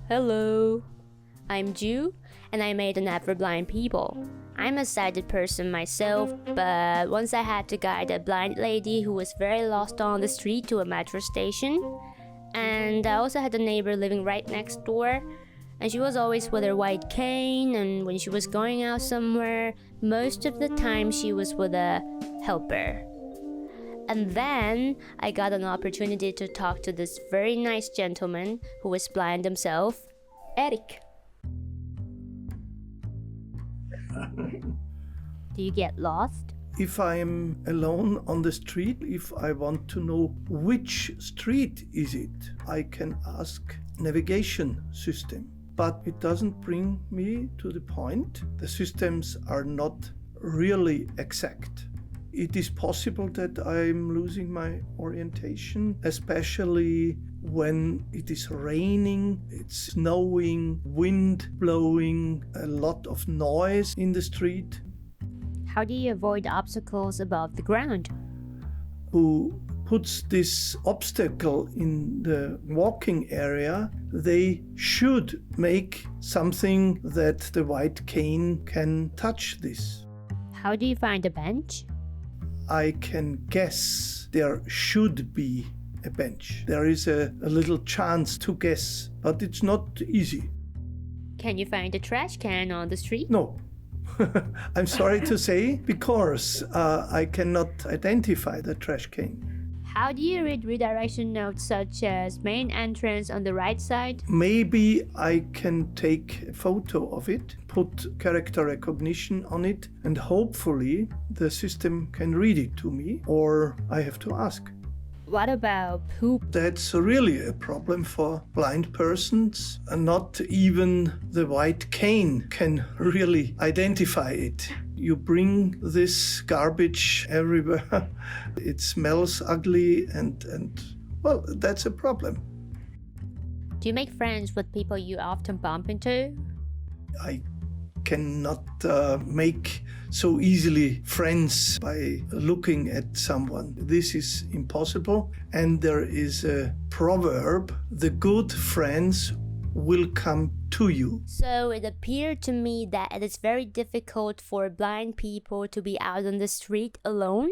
Hello, I'm Ju, and I made an app for blind people. I'm a sighted person myself, but once I had to guide a blind lady who was very lost on the street to a metro station. And I also had a neighbor living right next door, and she was always with her white cane, and when she was going out somewhere, most of the time she was with a helper. And then I got an opportunity to talk to this very nice gentleman who was blind himself, Eric. Do you get lost? If I'm alone on the street, if I want to know which street is it, I can ask navigation system. But it doesn't bring me to the point. The systems are not really exact. It is possible that I'm losing my orientation, especially when it is raining, it's snowing, wind blowing, a lot of noise in the street. How do you avoid obstacles above the ground? Who puts this obstacle in the walking area, they should make something that the white cane can touch this. How do you find a bench? I can guess there should be a bench. There is a little chance to guess, but it's not easy. Can you find a trash can on the street? No. I'm sorry to say, because I cannot identify the trash can. How do you read redirection notes such as main entrance on the right side? Maybe I can take a photo of it, put character recognition on it, and hopefully the system can read it to me, or I have to ask. What about poop? That's really a problem for blind persons. Not even the white cane can really identify it. You bring this garbage everywhere. It smells ugly and well, that's a problem. Do you make friends with people you often bump into? I cannot make so easily friends by looking at someone. This is impossible. And there is a proverb, the good friends will come to you. So it appeared to me that it is very difficult for blind people to be out on the street alone,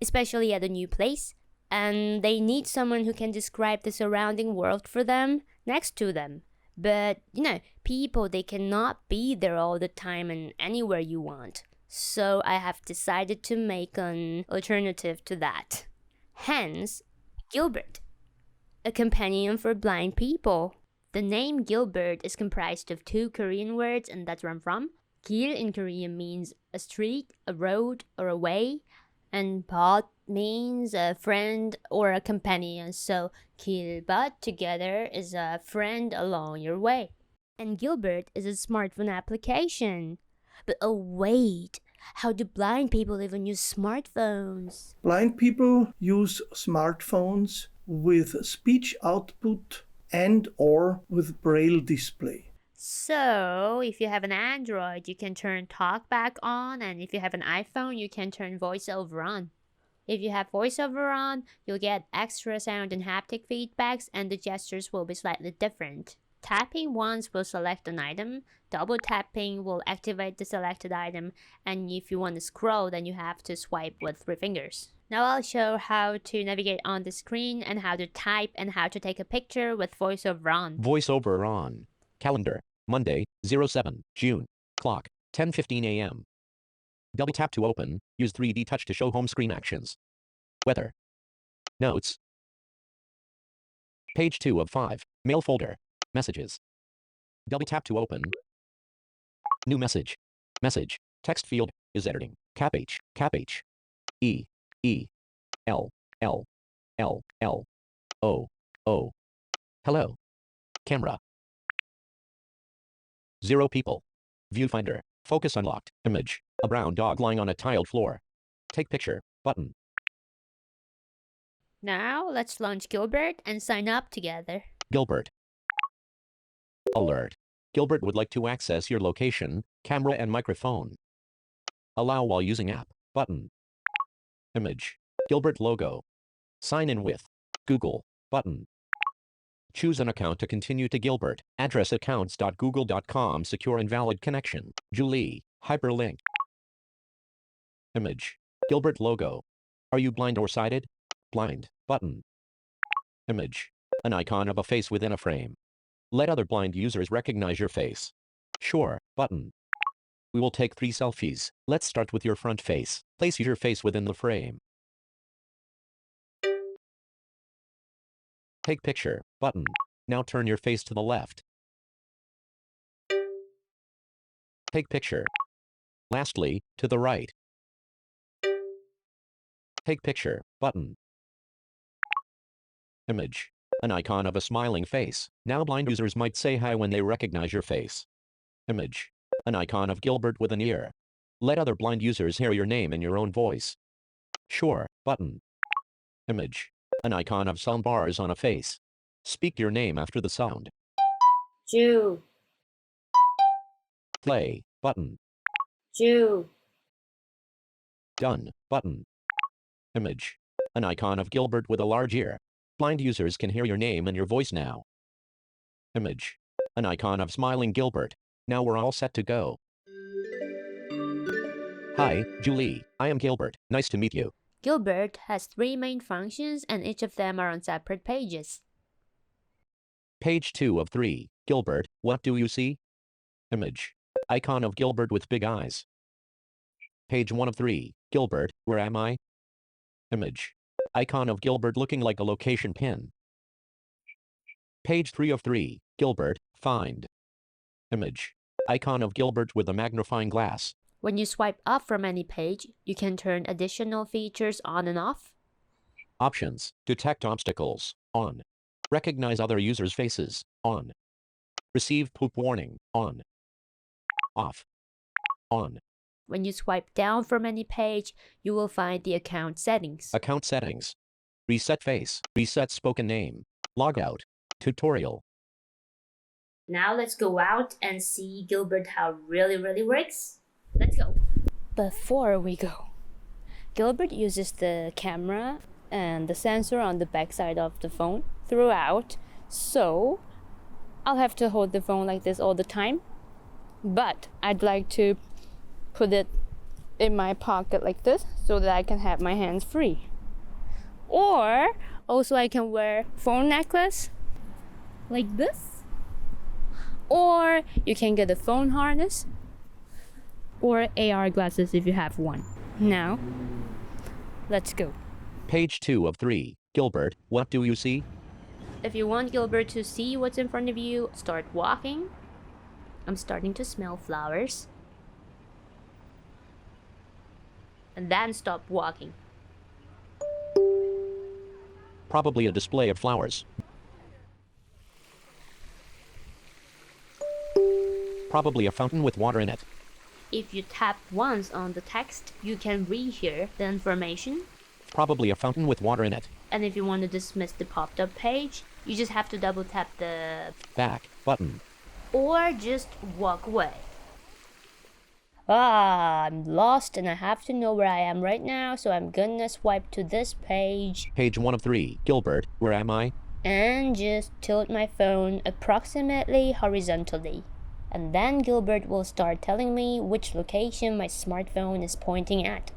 especially at a new place, and they need someone who can describe the surrounding world for them, next to them. But, people, they cannot be there all the time and anywhere you want. So I have decided to make an alternative to that. Hence, Gilbert, a companion for blind people. The name Gilbert is comprised of two Korean words, and that's where I'm from. Gil in Korean means a street, a road, or a way, and Bot means a friend or a companion. So Gilbert together is a friend along your way. And Gilbert is a smartphone application. But oh wait, how do blind people even use smartphones? Blind people use smartphones with speech output and or with braille display. So, if you have an Android, you can turn TalkBack on, and if you have an iPhone, you can turn VoiceOver on. If you have VoiceOver on, you'll get extra sound and haptic feedbacks, and the gestures will be slightly different. Tapping once will select an item, double tapping will activate the selected item, and if you want to scroll, then you have to swipe with 3 fingers. Now I'll show how to navigate on the screen and how to type and how to take a picture with VoiceOver on. VoiceOver on. Calendar. Monday, 07 June. Clock, 10:15 a.m. Double tap to open. Use 3D touch to show home screen actions. Weather. Notes. Page 2 of 5. Mail folder. Messages. Double tap to open. New message. Message. Text field is editing. Cap H. E. E. L. L. L. L. O. O. Hello. Camera. 0 people. Viewfinder. Focus unlocked. Image. A brown dog lying on a tiled floor. Take picture. Button. Now let's launch Gilbert and sign up together. Gilbert. Alert. Gilbert would like to access your location, camera and microphone. Allow while using app. Button. Image. Gilbert logo. Sign in with Google. Button. Choose an account to continue to Gilbert. Address accounts.google.com secure invalid connection. Julie. Hyperlink. Image. Gilbert logo. Are you blind or sighted? Blind. Button. Image. An icon of a face within a frame. Let other blind users recognize your face. Sure. Button. We will take 3 selfies. Let's start with your front face. Place your face within the frame. Take picture. Button. Now turn your face to the left. Take picture. Lastly, to the right. Take picture. Button. Image. An icon of a smiling face. Now blind users might say hi when they recognize your face. Image. An icon of Gilbert with an ear. Let other blind users hear your name in your own voice. Sure. Button. Image. An icon of sound bars on a face. Speak your name after the sound. Ju. Play. Button. Ju. Done. Button. Image. An icon of Gilbert with a large ear. Blind users can hear your name and your voice now. Image. An icon of smiling Gilbert. Now we're all set to go. Hi, Julie. I am Gilbert. Nice to meet you. Gilbert has 3 main functions and each of them are on separate pages. Page 2 of 3. Gilbert, what do you see? Image. Icon of Gilbert with big eyes. Page 1 of 3. Gilbert, where am I? Image. Icon of Gilbert looking like a location pin. Page 3 of 3. Gilbert, find. Image. Icon of Gilbert with a magnifying glass. When you swipe up from any page, you can turn additional features on and off. Options. Detect obstacles. On. Recognize other users' faces. On. Receive poop warning. On. Off. On. When you swipe down from any page, you will find the account settings. Account settings. Reset face. Reset spoken name. Logout. Tutorial. Now let's go out and see Gilbert how really works. Let's go. Before we go, Gilbert uses the camera and the sensor on the backside of the phone throughout, so I'll have to hold the phone like this all the time, but I'd like to put it in my pocket like this so that I can have my hands free. Or also I can wear phone necklace like this, or you can get a phone harness or AR glasses if you have one. Now, let's go. Page 2 of 3. Gilbert, what do you see? If you want Gilbert to see what's in front of you, start walking. I'm starting to smell flowers. And then stop walking. Probably a display of flowers. Probably a fountain with water in it. If you tap once on the text, you can rehear the information. Probably a fountain with water in it. And if you want to dismiss the popped up page, you just have to double tap the back button. Or just walk away. I'm lost and I have to know where I am right now, so I'm gonna swipe to this page. Page 1 of 3. Gilbert, where am I? And just tilt my phone approximately horizontally. And then Gilbert will start telling me which location my smartphone is pointing at.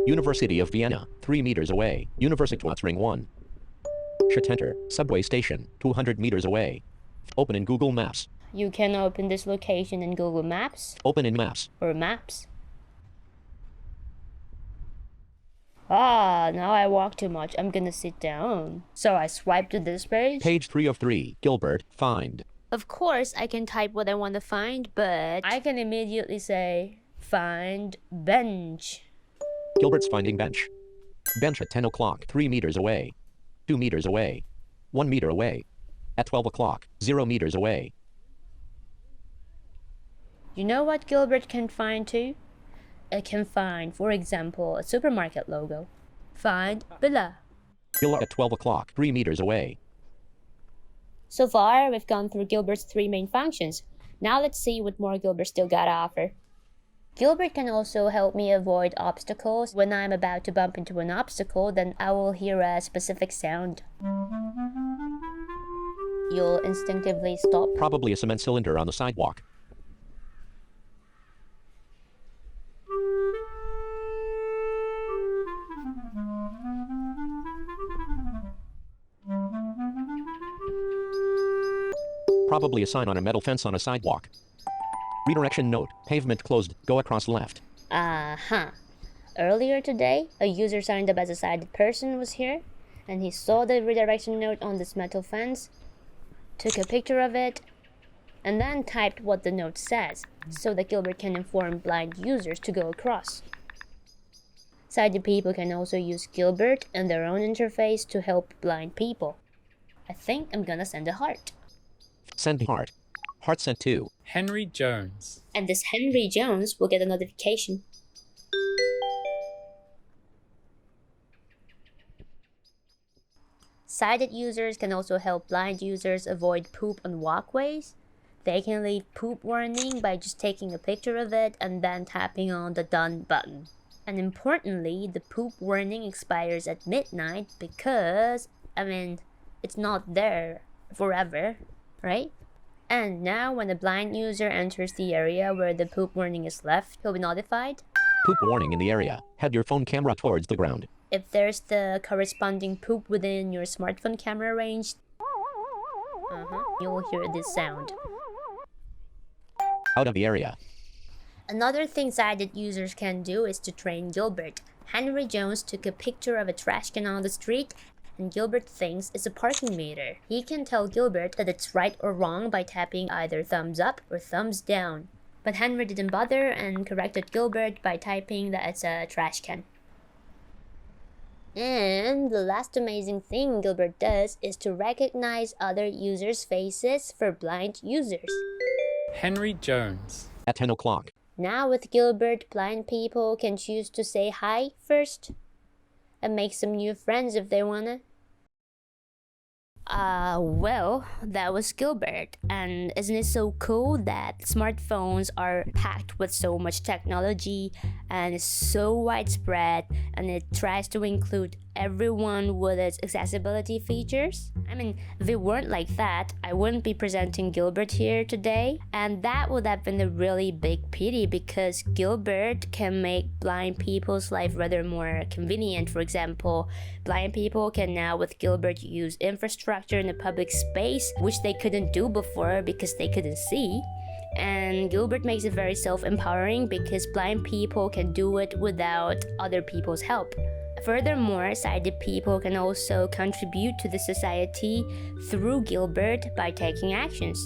University of Vienna, 3 meters away. Universitätsring 1. Stadtcenter, subway station, 200 meters away. Open in Google Maps. You can open this location in Google Maps. Open in Maps. Or Maps. Now I walk too much. I'm gonna sit down. So I swipe to this page. Page 3 of 3. Gilbert, find. Of course, I can type what I want to find, but I can immediately say, find bench. Gilbert's finding bench. Bench at 10 o'clock, 3 meters away. 2 meters away. 1 meter away. At 12 o'clock, 0 meters away. You know what Gilbert can find too? It can find, for example, a supermarket logo. Find Billa. Billa at 12 o'clock, 3 meters away. So far, we've gone through Gilbert's 3 main functions. Now let's see what more Gilbert still got to offer. Gilbert can also help me avoid obstacles. When I'm about to bump into an obstacle, then I will hear a specific sound. You'll instinctively stop. Probably a cement cylinder on the sidewalk. Probably a sign on a metal fence on a sidewalk. Redirection note. Pavement closed. Go across left. Earlier today, a user signed up as a sighted person was here, and he saw the redirection note on this metal fence, took a picture of it, and then typed what the note says, so that Gilbert can inform blind users to go across. Sighted people can also use Gilbert and their own interface to help blind people. I think I'm gonna send a heart. Send heart. Heart sent to Henry Jones. And this Henry Jones will get a notification. Sighted users can also help blind users avoid poop on walkways. They can leave poop warning by just taking a picture of it and then tapping on the done button. And importantly, the poop warning expires at midnight because, it's not there forever, right? And now when a blind user enters the area where the poop warning is left, he'll be notified. poop warning in the area. Head your phone camera towards the ground. If there's the corresponding poop within your smartphone camera range, you'll hear this sound. Out of the area. Another thing sighted users can do is to train Gilbert. Henry Jones took a picture of a trash can on the street, and Gilbert thinks it's a parking meter. He can tell Gilbert that it's right or wrong by tapping either thumbs up or thumbs down. But Henry didn't bother and corrected Gilbert by typing that it's a trash can. And the last amazing thing Gilbert does is to recognize other users' faces for blind users. Henry Jones. At 10 o'clock. Now with Gilbert, blind people can choose to say hi first and make some new friends if they wanna. Well, that was Gilbert. And isn't it so cool that smartphones are packed with so much technology and it's so widespread and it tries to include everyone with its accessibility features? If they weren't like that, I wouldn't be presenting Gilbert here today. And that would have been a really big pity because Gilbert can make blind people's life rather more convenient. For example, blind people can now with Gilbert use infrastructure in a public space, which they couldn't do before because they couldn't see. And Gilbert makes it very self-empowering because blind people can do it without other people's help. Furthermore, sighted people can also contribute to the society through Gilbert by taking actions.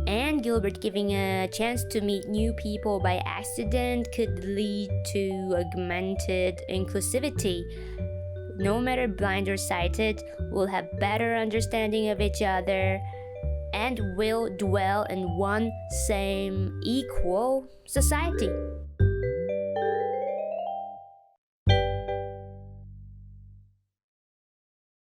And Gilbert giving a chance to meet new people by accident could lead to augmented inclusivity. No matter blind or sighted, we'll have better understanding of each other and will dwell in one same equal society.